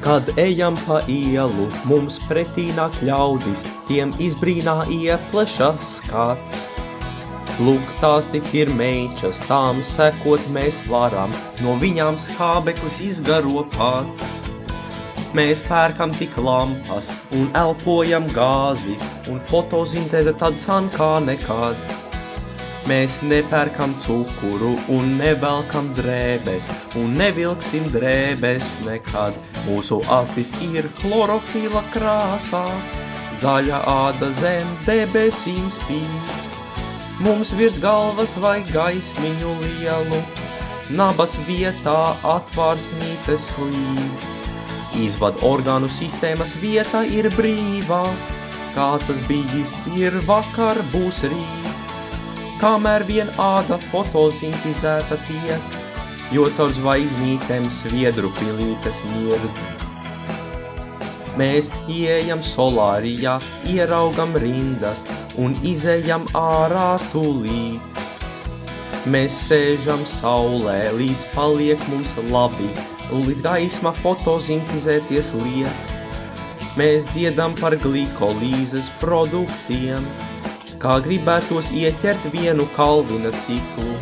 Kad ejam pa ielu, mums pretī nāk ļaudis, tiem izbrīnā ieplešas skats. Lūk, tās tik ir meičas, tām sekot mēs varam, no viņām skābeklis izgaro pats. Mēs pērkam tik lampas un elpojam gāzi, un fotosintēze tad san kā nekad. Mēs nepērkam cukuru un nevelkam drēbes, un nevilksim drēbes nekad. Mūsu acis ir chlorofila krāsā, zaļa āda zem debesīm spīd. Mums virs galvas vajag gaismiņu lielu, nabas vietā atvarsnītes slīd. Izvad orgānu sistēmas vieta ir brīvā, kā tas bijis ir vakar, būs rīt. Kamēr vien āda fotosintizēta tiek, jo caur zvaigznītēm sviedru pilītes mirdz. Mēs ieejam solārijā, ieraugam rindas un izejam ārā tūlīt. Mēs sēžam saulē, līdz paliek mums labi, līdz gaisma fotosintizēties liek. Mēs dziedam par glikolīzes produktiem, kā gribētos ieķert vienu Kalvina ciklu.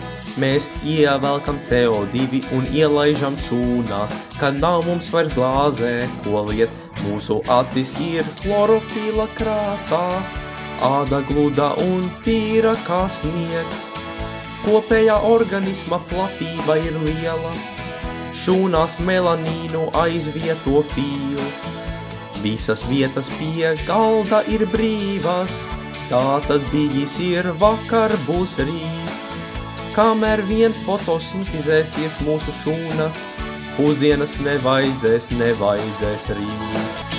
Mēs ievelkam CO2 un ielaižam šūnās, kad nav mums vairs glāzē, ko liet. Mūsu acis ir chlorofila krāsā, āda gluda un tīra kā sniegs. Kopējā organisma platība ir liela, šūnās melanīnu aizvieto fīls. Visas vietas pie galda ir brīvas, tā tas bijis ir vakar, būs rīt. Kamēr vien fotosintizēsies mūsu šūnas, pusdienas nevajadzēs rīt.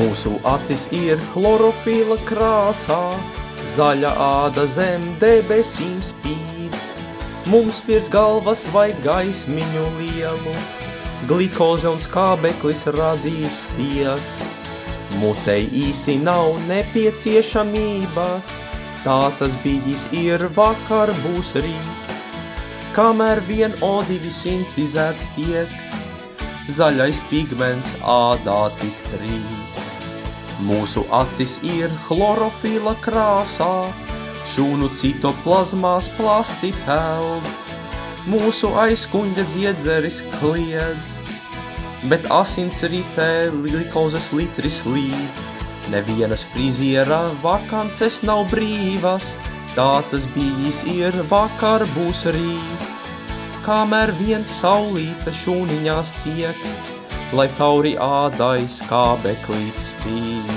Mūsu acis ir chlorofila krāsā, zaļa āda zem debesīm spīd. Mums virs galvas vajag gaismiņu lielu, glikoze un skābeklis radīts tiek. Mutei īsti nav nepieciešamības, tā tas bijis ir vakar, būs rīt. Kamēr vien O2 sintizēts tiek, zaļais pigments ādā tik trīt. Mūsu acis ir chlorofila krāsā, šūnu citoplazmās plasti peld. Mūsu aizkuņģa dziedzeris kliedz, bet asins ritē glikozes litris līd. Nevienas friziera vakances nav brīvas, tā tas bijis ir vakar, būs rīt. Kamēr vien saulīte šūniņās tiek, lai cauri ādai skābeklīts spīd.